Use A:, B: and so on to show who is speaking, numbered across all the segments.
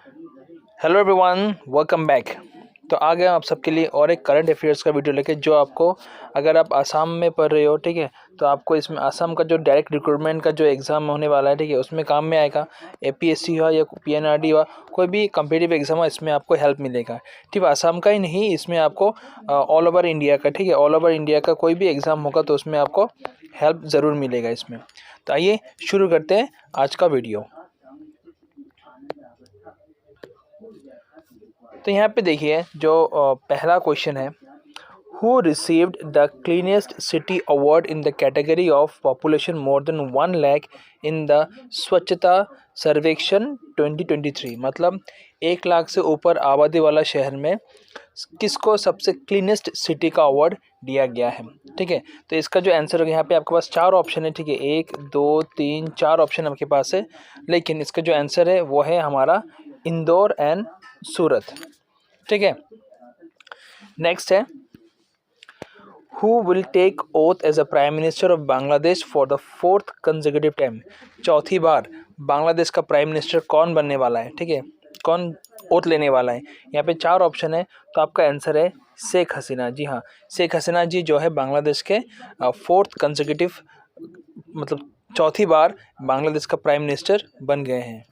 A: Hello everyone, welcome back. तो आ गया आप सबके लिए और एक करंट अफेयर्स का वीडियो लेके, जो आपको अगर आप आसाम में पढ़ रहे हो, ठीक है, तो आपको इसमें आसाम का जो डायरेक्ट रिक्रूटमेंट का जो एग्ज़ाम होने वाला है, ठीक है, उसमें काम में आएगा। एपीएससी हुआ या पीएनआरडी हुआ, कोई भी कम्पिटिटिव एग्जाम हो, इसमें आपको हेल्प मिलेगा। ठीक है, आसाम का ही नहीं, इसमें आपको ऑल ओवर इंडिया का, ठीक है, ऑल ओवर इंडिया का कोई भी एग्ज़ाम होगा तो उसमें आपको हेल्प ज़रूर मिलेगा इसमें। तो आइए शुरू करते हैं आज का वीडियो। तो यहाँ पे देखिए, जो पहला क्वेश्चन है, who received the cleanest city award in the category of population more than 1 lakh in the स्वच्छता सर्वेक्षण 2023। मतलब 1 लाख से ऊपर आबादी वाला शहर में किसको सबसे क्लीनेस्ट सिटी का अवार्ड दिया गया है। ठीक है, तो इसका जो आंसर होगा, यहाँ पे आपके पास 4 ऑप्शन है। ठीक है, 1 2 3 4 ऑप्शन आपके पास है, लेकिन इसका जो आंसर है वो है हमारा इंदौर एंड सूरत। ठीक है, नेक्स्ट है, who will take oath as a prime minister of Bangladesh for the 4th consecutive time. चौथी बार बांग्लादेश का प्राइम मिनिस्टर कौन बनने वाला है, ठीक है, कौन ओथ लेने वाला है। यहाँ पे 4 ऑप्शन है, तो आपका आंसर है शेख हसीना। जी हाँ, शेख हसीना जी जो है बांग्लादेश के 4th कंसेक्यूटिव, मतलब चौथी बार बांग्लादेश का प्राइम मिनिस्टर बन गए हैं।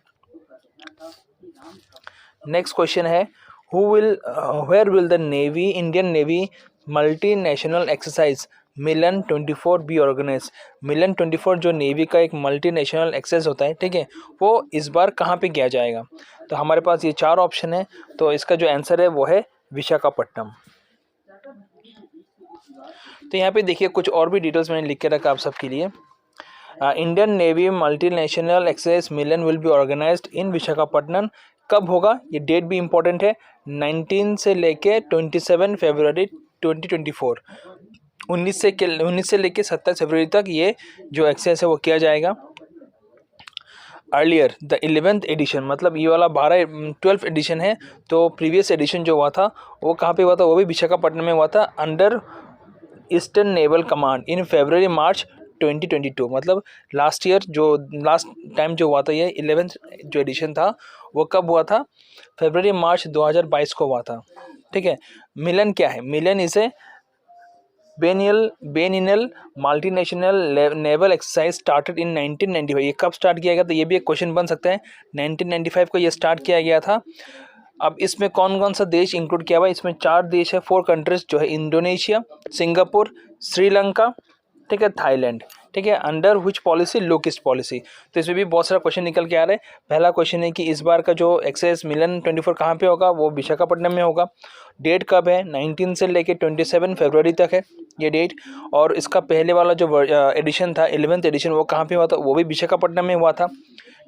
A: नेक्स्ट क्वेश्चन है, where will the Navy, Indian Navy multinational exercise Milan 24 be organise. Milan 24 जो नेवी का एक मल्टीनेशनल एक्सरसाइज होता है, ठीक है, वो इस बार कहाँ पे किया जाएगा। तो हमारे पास ये 4 ऑप्शन है, तो इसका जो आंसर है वो है विशाखापट्टनम। तो यहाँ पे देखिए, कुछ और भी डिटेल्स मैंने लिख के रखा आप सबके लिए। Indian navy multinational exercise Milan will be organised in Visakhapatnam. कब होगा, ये डेट भी इम्पोर्टेंट है, 19 से लेके 27 फरवरी 2024। 19 से लेके 27 फरवरी तक ये जो एक्सरसाइज है वो किया जाएगा। अर्लियर द 11th एडिशन, मतलब ये वाला 12th एडिशन है, तो प्रीवियस एडिशन जो हुआ था वो कहाँ पे हुआ था, वो भी विशाखापट्टनम में हुआ था, under eastern naval command in February March 2022। मतलब लास्ट टाइम जो हुआ था, ये 11th जो एडिशन था वो कब हुआ था, फरवरी मार्च 2022 को हुआ था। ठीक है, मिलन क्या है, मिलन इसे biennial multinational naval exercise started in 1995। ये कब स्टार्ट किया गया, तो ये भी एक क्वेश्चन बन सकता है। 1995 को ये स्टार्ट किया गया था। अब इसमें कौन कौन सा देश इंक्लूड किया हुआ है, इसमें 4 देश है, 4 कंट्रीज जो है, इंडोनेशिया, सिंगापुर, श्रीलंका, ठीक है, थाईलैंड। ठीक है, अंडर व्हिच पॉलिसी, लोकिस्ट पॉलिसी। तो इसमें भी बहुत सारा क्वेश्चन निकल के आ रहे हैं। पहला क्वेश्चन है कि इस बार का जो एक्सरसाइज मिलन 24 कहाँ पे होगा, वो विशाखापट्टनम में होगा। डेट कब है, 19 से लेके 27 फरवरी तक है ये डेट। और इसका पहले वाला जो एडिशन था, 11th एडिशन, वो कहाँ पे हुआ था, वो भी विशाखापट्टनम में हुआ था।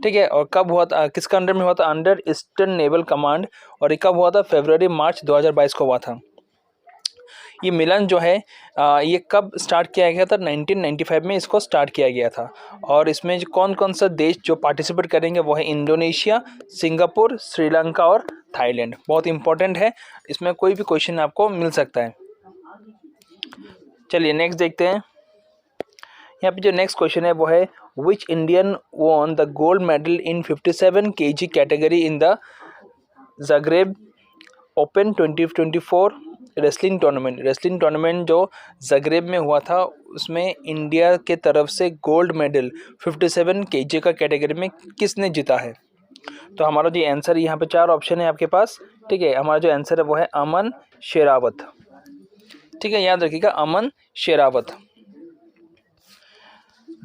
A: ठीक है, और कब हुआ था, किसका अंडर में हुआ था, अंडर ईस्टर्न नेवल कमांड, और ये कब हुआ था, फरवरी मार्च 2022 को हुआ था। ये मिलन जो है ये कब स्टार्ट किया गया था, 1995 में इसको स्टार्ट किया गया था। और इसमें जो कौन कौन सा देश जो पार्टिसिपेट करेंगे वो है इंडोनेशिया, सिंगापुर, श्रीलंका और थाईलैंड। बहुत इंपॉर्टेंट है, इसमें कोई भी क्वेश्चन आपको मिल सकता है। चलिए नेक्स्ट देखते हैं। यहाँ पे जो नेक्स्ट क्वेश्चन है वो है, which Indian won the gold medal in 57 kg category in the Zagreb open 2024 wrestling tournament. Wrestling tournament जो ज़ाग्रेब में हुआ था, उसमें इंडिया के तरफ से गोल्ड मेडल 57 kg का कैटेगरी में किसने जीता है। तो हमारा जो आंसर, यहाँ पे 4 ऑप्शन है आपके पास। ठीक है, हमारा जो आंसर है वो है अमन शेरावत। ठीक है, याद रखिएगा, अमन शेरावत।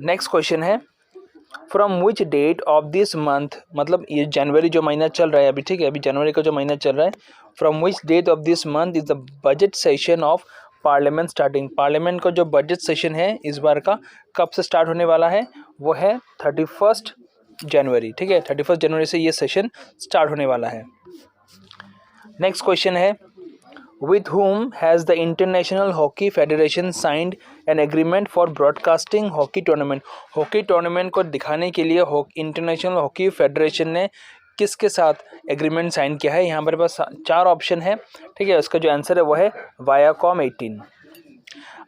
A: नेक्स्ट क्वेश्चन है, from which date of this month, मतलब ये जनवरी जो महीना चल रहा है अभी, ठीक है, अभी जनवरी का जो महीना चल रहा है, from which date of this month is the budget session of parliament starting. Parliament का जो बजट सेशन है इस बार का, कब से स्टार्ट होने वाला है, वो है 31 जनवरी। ठीक है, 31 जनवरी से ये सेशन स्टार्ट होने वाला है। नेक्स्ट क्वेश्चन है, with whom has the International Hockey Federation signed an agreement for broadcasting hockey tournament। Hockey tournament को दिखाने के लिए इंटरनेशनल हॉकी फेडरेशन ने किसके साथ एग्रीमेंट साइन किया है। यहाँ पर पास 4 ऑप्शन है। ठीक है, उसका जो आंसर है वो है वायाकॉम 18।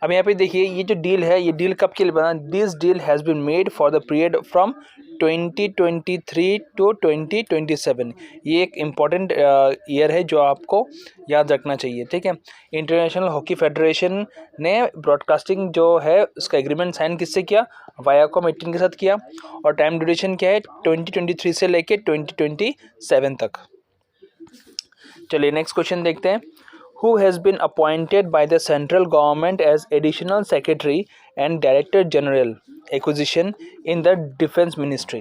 A: अब यहाँ पे देखिए, ये जो डील है, ये डील कब के लिए बना, this deal has been made for the period from 2023 to 2027। ये एक इम्पॉर्टेंट ईयर है जो आपको याद रखना चाहिए, ठीक है। इंटरनेशनल हॉकी फेडरेशन ने ब्रॉडकास्टिंग जो है उसका एग्रीमेंट साइन किससे किया? वायाकॉम 18 के साथ किया। और टाइम ड्यूरेशन क्या है? 2023 से लेके 2027 तक। चलिए नेक्स्ट क्वेश्चन देखते हैं। Who has been appointed by the central government as additional secretary and director general acquisition in the defense ministry?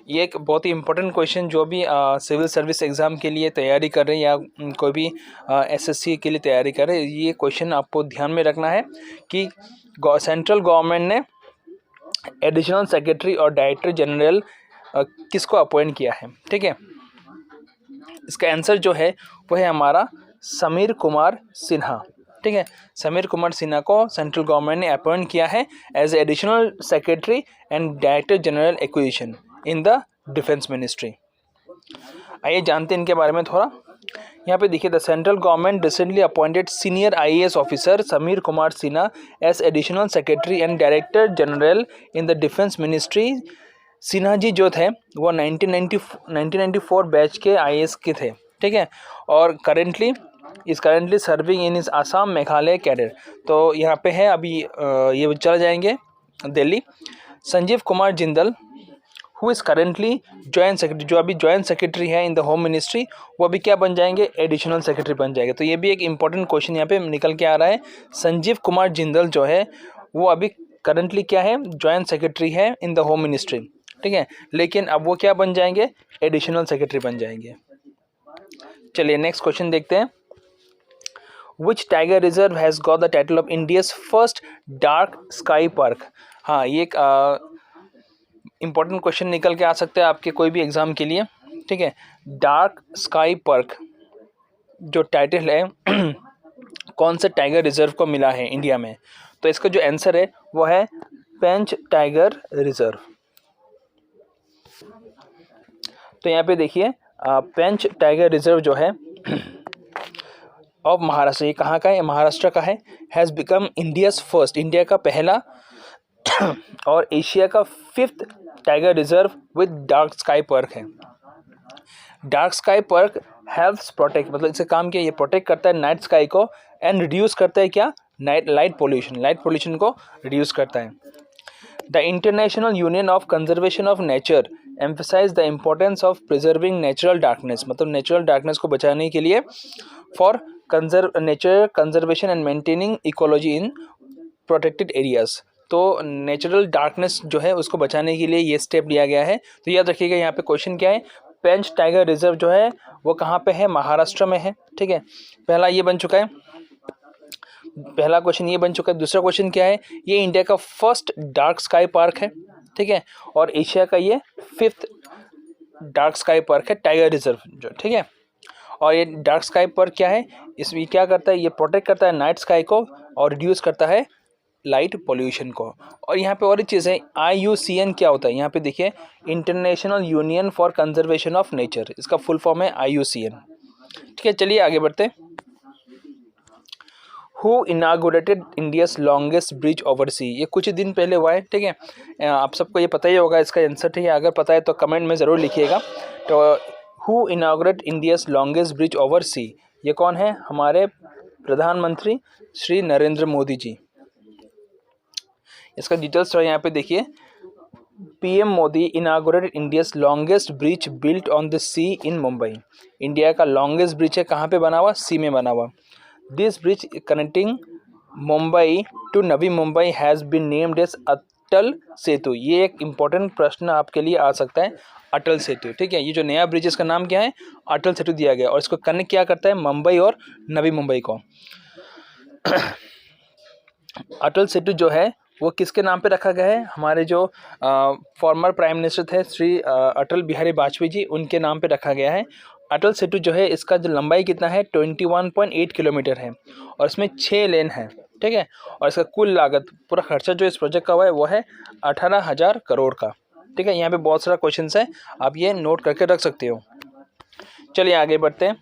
A: ये एक बहुत ही इंपॉर्टेंट क्वेश्चन जो भी सिविल सर्विस एग्ज़ाम के लिए तैयारी कर रहे हैं या कोई भी एसएससी के लिए तैयारी कर रहे हैं, ये क्वेश्चन आपको ध्यान में रखना है कि सेंट्रल गवर्नमेंट ने एडिशनल सेक्रेटरी और डायरेक्टर जनरल किसको अपॉइंट किया है, ठीक है। इसका आंसर जो है वो है हमारा समीर कुमार सिन्हा, ठीक है। समीर कुमार सिन्हा को सेंट्रल गवर्नमेंट ने अपॉइंट किया है as additional secretary and director general acquisition in the defence ministry. आइए जानते हैं इनके बारे में थोड़ा। यहाँ पे देखिए, the central government recently appointed senior IAS officer Sameer Kumar Sinha as additional secretary and director general in the defence ministry. Sinha ji जो थे वो 1994 बैच के आईएएस के थे, ठीक है। और करेंटली सर्विंग इन इस आसाम मेघालय कैडर। तो यहाँ पे है अभी ये चला जाएंगे Delhi. Sanjeev Kumar Jindal who is currently joint secretary, जो अभी जॉइंट सेक्रेटरी है इन द होम मिनिस्ट्री, वो अभी क्या बन जाएंगे? एडिशनल सेक्रेटरी बन जाएंगे। तो ये भी एक इंपॉर्टेंट क्वेश्चन यहाँ पे निकल के आ रहा है। संजीव कुमार जिंदल जो है वो अभी करेंटली क्या है? जॉइंट सेक्रेटरी है इन द होम मिनिस्ट्री, ठीक है। लेकिन अब वो क्या बन जाएंगे? एडिशनल सेक्रेटरी बन जाएंगे। चलिए नेक्स्ट क्वेश्चन देखते हैं। Which tiger reserve has got the title of India's first dark sky park? हाँ, ये एक इम्पॉर्टेंट क्वेश्चन निकल के आ सकता है आपके कोई भी एग्ज़ाम के लिए, ठीक है। डार्क स्काई पार्क जो टाइटल है कौन से टाइगर रिजर्व को मिला है इंडिया में? तो इसका जो आंसर है वो है पेंच टाइगर रिजर्व। तो यहाँ पे देखिए, पेंच टाइगर रिजर्व जो है ऑफ महाराष्ट्र, ये कहाँ का है? महाराष्ट्र का है। Has become India's first, India का पहला और एशिया का 5th tiger reserve with dark sky park है। Dark sky park helps protect, मतलब इससे काम किया, ये प्रोटेक्ट करता है नाइट स्काई को एंड रिड्यूस करता है क्या? लाइट पोल्यूशन को रिड्यूस करता है। The international union of conservation of nature emphasise the importance of preserving natural darkness, मतलब नेचुरल डार्कनेस को बचाने के लिए for nature conservation and maintaining ecology in protected areas. तो नेचुरल डार्कनेस जो है उसको बचाने के लिए ये स्टेप लिया गया है। तो याद रखिएगा यहाँ पे क्वेश्चन क्या है? पेंच टाइगर रिजर्व जो है वो कहाँ पे है? महाराष्ट्र में है, ठीक है। पहला ये बन चुका है, पहला क्वेश्चन ये बन चुका है। दूसरा क्वेश्चन क्या है? ये इंडिया का फर्स्ट डार्क स्काई पार्क है, ठीक है। और एशिया का ये 5th डार्क स्काई पार्क है टाइगर रिजर्व जो, ठीक है। और ये डार्क स्काई पार्क क्या है? इसमें क्या करता है? ये प्रोटेक्ट करता है नाइट स्काई को और रिड्यूस करता है लाइट पोल्यूशन को। और यहाँ पे और एक चीज़ है, IUCN क्या होता है? यहाँ पे देखिए, international union for conservation of nature, इसका फुल फॉर्म है IUCN, ठीक है। चलिए आगे बढ़ते हैं। Who inaugurated India's longest bridge over sea? ये कुछ दिन पहले हुआ है, ठीक है। आप सबको ये पता ही होगा इसका आंसर, ठीक है। अगर पता है तो कमेंट में ज़रूर लिखिएगा। तो who inaugurate India's longest bridge over sea, ये कौन है? हमारे प्रधानमंत्री श्री नरेंद्र मोदी जी। इसका डिटेल्स थोड़ा यहाँ पे देखिए। PM Modi inaugurated India's longest bridge built on the sea in Mumbai. India का लॉन्गेस्ट ब्रिज है कहाँ पे बना हुआ? सी में बना हुआ। This bridge connecting Mumbai to Navi Mumbai has been named as Atal Setu. ये एक इम्पॉर्टेंट प्रश्न आपके लिए आ सकता है, अटल सेतु, ठीक है। ये जो नया ब्रिज इसका नाम क्या है? अटल सेतु दिया गया और इसको कनेक्ट क्या करता है? मुंबई और नवी मुंबई को। अटल सेतु जो है वो किसके नाम पे रखा गया है? हमारे जो फॉर्मर प्राइम मिनिस्टर थे श्री अटल बिहारी वाजपेयी जी, उनके नाम पे रखा गया है। अटल सेतु जो है इसका जो लंबाई कितना है? 21.8 किलोमीटर है और इसमें 6 लेन है, ठीक है। और इसका कुल लागत, पूरा खर्चा जो इस प्रोजेक्ट का हुआ है वो है 18,000 करोड़ का, ठीक है। यहाँ पे बहुत सारा क्वेश्चन है, आप ये नोट करके रख सकते हो। चलिए आगे बढ़ते हैं।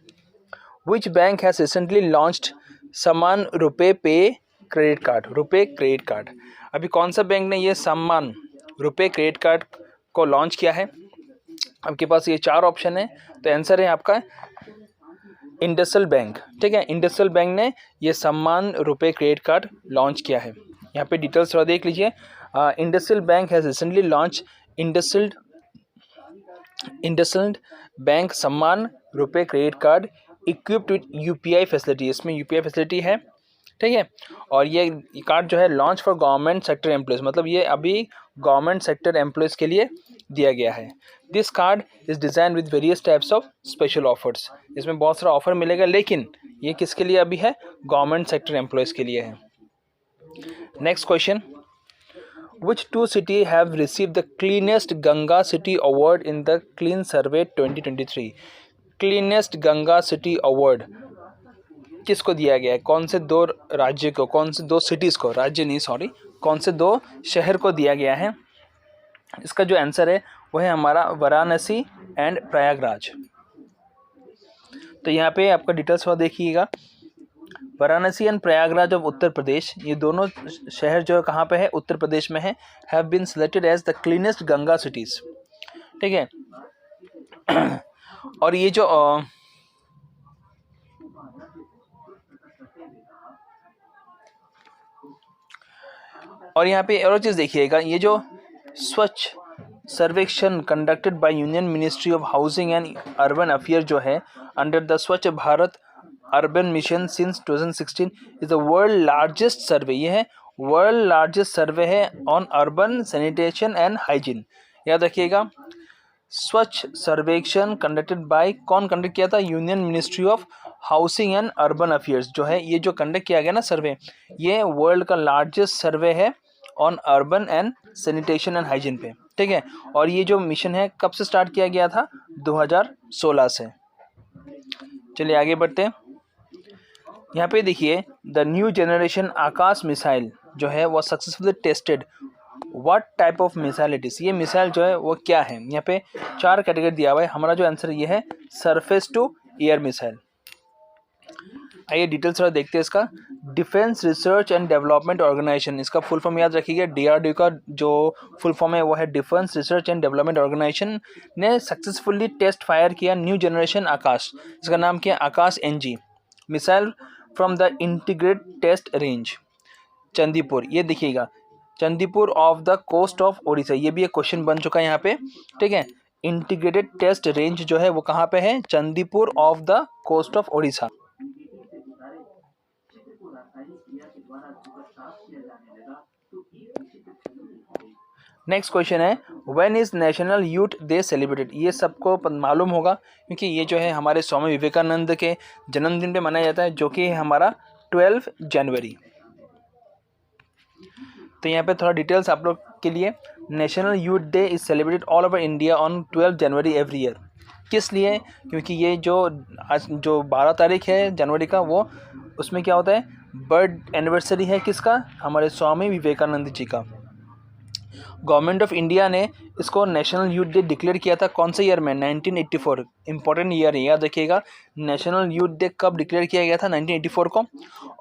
A: Which bank has recently launched सम्मान रुपे पे credit card? RuPay credit card, अभी कौन सा बैंक ने ये सम्मान रुपे क्रेडिट कार्ड को लॉन्च किया है? आपके पास ये 4 ऑप्शन है, तो आंसर है आपका इंडसइंड बैंक। ठीक है, इंडसइंड बैंक ने ये सम्मान रुपए क्रेडिट कार्ड लॉन्च किया है। यहाँ पे डिटेल्स थोड़ा देख लीजिए। IndusInd bank has recently launch IndusInd bank सम्मान रुपए credit card equipped with UPI facility. इसमें यूपीआई फैसिलिटी है, ठीक है। और ये कार्ड जो है launch for government sector employees, मतलब ये अभी गवर्नमेंट सेक्टर एम्प्लॉयज़ के लिए दिया गया है। This card is design with various types of special offers. इसमें बहुत सारा ऑफर मिलेगा, लेकिन ये किसके लिए अभी है? गवर्नमेंट सेक्टर एम्प्लॉयज़ के लिए है। Next question, Which two cities have received the cleanest Ganga City Award in the Clean Survey 2023? Cleanest Ganga City Award किसको दिया गया है? कौन से 2 राज्य को, कौन से 2 सिटीज़ को, राज्य नहीं सॉरी, कौन से 2 शहर को दिया गया है? इसका जो आंसर है वो है हमारा वाराणसी एंड प्रयागराज। तो यहाँ पे आपका डिटेल्स हुआ देखिएगा। वाराणसी एंड प्रयागराज ऑफ उत्तर प्रदेश, ये दोनों शहर जो है कहाँ पे है? उत्तर प्रदेश में है। Have been selected as the cleanest Ganga cities, ठीक है। और ये जो और यहाँ पे और चीज़ देखिएगा, ये जो Swachh Survekshan conducted by union ministry of housing and urban affair जो है under the Swachh Bharat urban mission since 2016 is the world largest survey. ये है वर्ल्ड लार्जेस्ट सर्वे है on urban sanitation and hygiene. याद रखिएगा, स्वच्छ सर्वेक्षण कंडक्टेड बाय, कौन कंडक्ट किया था? Union ministry of housing and urban affairs जो है, ये जो कंडक्ट किया गया ना सर्वे, ये वर्ल्ड का लार्जेस्ट सर्वे है on urban and sanitation and hygiene पे, ठीक है। और ये जो मिशन है कब से स्टार्ट किया गया था? 2016 से। चलिए आगे बढ़ते हैं। यहाँ पे देखिए, the new generation Akash missile जो है वो successfully tested. What type of missile it is? ये मिसाइल जो है वो क्या है? यहाँ पे 4 कैटेगरी दिया हुआ है। हमारा जो आंसर ये है सरफेस टू एयर मिसाइल। आइए डिटेल्स थोड़ा देखते हैं इसका। Defence research and development organisation, इसका फुल फॉर्म याद रखिएगा। डीआरडीओ का जो फुल फॉर्म है वो है defence research and development organisation ने सक्सेसफुली टेस्ट फायर किया न्यू जनरेशन आकाश, इसका नाम क्या है? Akash NG missile from the integrated test range Chandipur. ये देखिएगा, Chandipur off the coast of Odisha, ये भी एक क्वेश्चन बन चुका है यहाँ पे, ठीक है। इंटीग्रेटेड टेस्ट रेंज जो है वो कहाँ पे है? Chandipur off the coast of Odisha. Next question है, when is national youth day celebrated? ये सबको मालूम होगा क्योंकि ये जो है हमारे स्वामी विवेकानंद के जन्मदिन पे मनाया जाता है, जो कि है हमारा 12 जनवरी। तो यहाँ पे थोड़ा डिटेल्स आप लोग के लिए। National youth day is celebrated all over India on 12 January every year. किस लिए? क्योंकि ये जो आज जो 12 तारीख है जनवरी का, वो उसमें क्या होता है? बर्थ एनिवर्सरी है किसका? हमारे स्वामी विवेकानंद जी का। गवर्नमेंट ऑफ इंडिया ने इसको नेशनल यूथ डे डिक्लेयर किया था कौन से ईयर में? 1984। इंपॉर्टेंट ईयर है, याद रखिएगा। नेशनल यूथ डे कब डिक्लेयर किया गया था? 1984 को।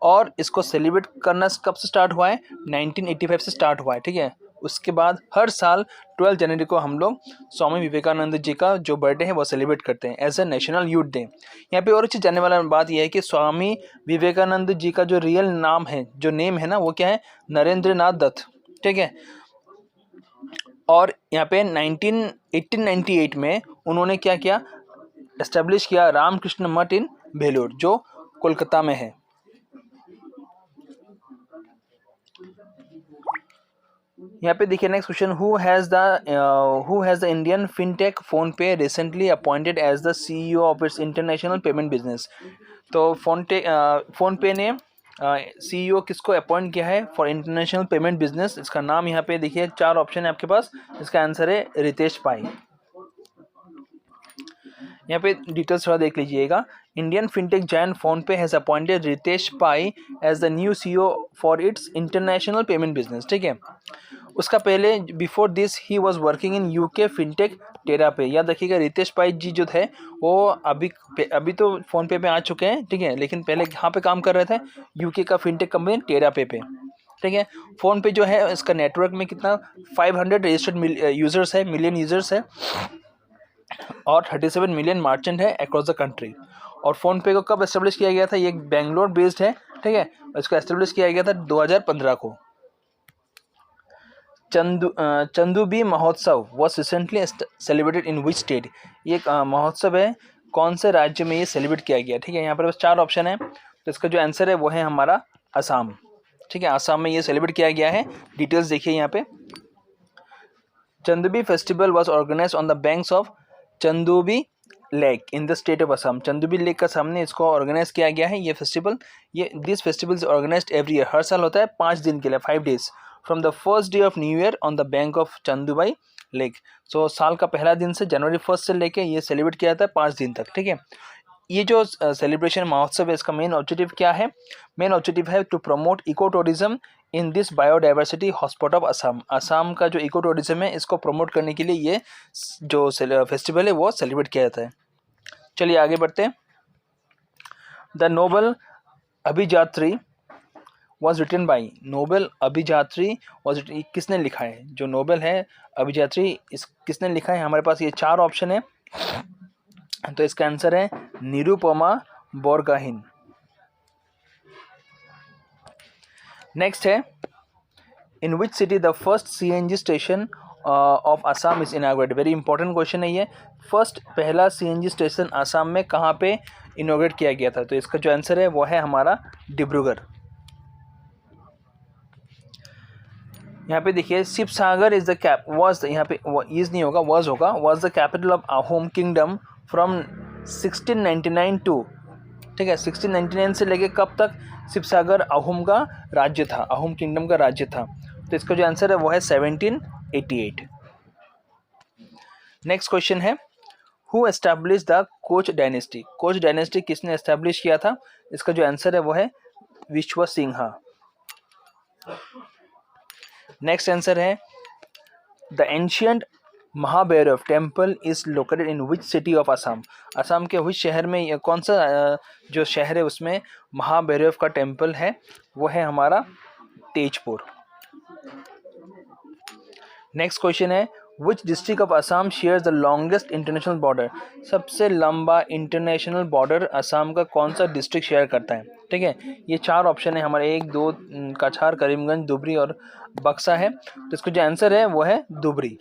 A: और इसको सेलिब्रेट करना कब से स्टार्ट हुआ है? 1985 से स्टार्ट हुआ है, ठीक है। उसके बाद हर साल 12 जनवरी को हम लोग स्वामी विवेकानंद जी का जो बर्थडे है वो सेलिब्रेट करते हैं as a national youth day. यहाँ पे और चीज़ जानने वाला बात यह है कि स्वामी विवेकानंद जी का जो रियल नाम है, जो नेम है ना, वो क्या है? नरेंद्र नाथ दत्त, ठीक है। और यहाँ पे 1898 में उन्होंने क्या किया? एस्टेब्लिश किया रामकृष्ण मठ इन भेलूर, जो कोलकाता में है। यहाँ पे देखिए next question, who has the Indian fintech PhonePe recently appointed as the CEO of its international payment business? तो फोनपे ने CEO किसको अपॉइंट किया है फॉर इंटरनेशनल पेमेंट बिजनेस? इसका नाम यहाँ पे देखिए 4 ऑप्शन है आपके पास। इसका आंसर है रितेश पाई। यहाँ पे डिटेल्स थोड़ा देख लीजिएगा। Indian fintech giant PhonePe has appointed Ritesh Pai as the new CEO for its international payment business, ठीक है। उसका पहले before this he was working in UK fintech TerraPay. याद रखिएगा, रितेश पाई जी जो थे वो अभी तो फ़ोनपे पे आ चुके हैं, ठीक है, लेकिन पहले यहाँ पे काम कर रहे थे UK का फिनटेक कंपनी टेरा पे, ठीक है। फ़ोन पे जो है इसका नेटवर्क में कितना 500 रजिस्टर्ड यूज़र्स है, मिलियन यूज़र्स है, और 37 मिलियन मर्चेंट है अक्रॉस द कंट्री। और फ़ोन पे को कब एस्टेब्लिश किया गया था? ये बेंगलोर बेस्ड है, ठीक है। इसको एस्टेब्लिश किया गया था 2015 को। चंदूबी महोत्सव was recently celebrated in which state? ये एक महोत्सव है, कौन से राज्य में ये सेलिब्रेट किया गया? ठीक है, यहाँ पर बस 4 ऑप्शन है, तो इसका जो आंसर है वो है हमारा असम। ठीक है, असम में ये सेलिब्रेट किया गया है। डिटेल्स देखिए यहाँ पे। Chandubi festival was organise on the banks of Chandubi lake in the state of Assam. Chandubi lake का सामने इसको ऑर्गेनाइज किया गया है ये फेस्टिवल। ये this festival is organised every year, हर साल होता है 5 दिन के लिए, 5 days, from the first day of new year on the bank of Chandubi lake. So साल का पहला दिन से जनवरी 1 से लेके ये सेलिब्रेट किया जाता है 5 दिन तक। ठीक है, ये जो सेलिब्रेशन महोत्सव है इसका मेन ऑब्जेक्टिव क्या है? मेन ऑब्जेक्टिव है to promote eco tourism in this biodiversity hotspot of Assam. Assam का जो इको टूरिज्म है इसको प्रमोट करने के लिए ये जो फेस्टिवल है वो सेलिब्रेट किया जाता है। चलिए आगे बढ़ते हैं। The novel Abhijatri was written by, novel Abhijatri was, किसने लिखा है? जो नोबल है अभिजात्री इस किसने लिखा है? हमारे पास ये 4 ऑप्शन है, तो इसका आंसर है निरुपमा बोरगोहाइन। नेक्स्ट है, in which city the first CNG station of Assam is inaugurated? Very important question है ये। फर्स्ट पहला CNG स्टेशन असम में कहाँ पे इनॉग्रेट किया गया था? तो इसका जो आंसर है वो है हमारा डिब्रूगढ़। यहाँ पे देखिए, Sivasagar is the cap was, यहाँ पे इज नहीं होगा, वॉज होगा, was the capital of Ahom kingdom from 1699 to, ठीक है, 1699 से लेके कब तक शिवसागर अहोम का राज्य था, अहोम किंगडम का राज्य था? तो इसका जो आंसर है वो है 1788। नेक्स्ट क्वेश्चन है, who establish the coach dynasty? Coach dynasty किसने एस्टैब्लिश किया था? इसका जो आंसर है वो है विश्व सिंहा। नेक्स्ट आंसर है, the ancient Mahabhairav temple is located in which city of Assam? Assam के विच शहर में, कौन सा जो शहर है उसमें महाभैरव का टेम्पल है? वो है हमारा तेजपुर। नेक्स्ट क्वेश्चन है, which district of Assam shares the longest international border? सबसे लंबा इंटरनेशनल बॉर्डर असम का कौन सा डिस्ट्रिक्ट शेयर करता है? ठीक है, ये 4 ऑप्शन है हमारे, 1, 2, कछार, करीमगंज, धुबरी और बक्सा है। तो इसका जो आंसर है वो है धुबरी।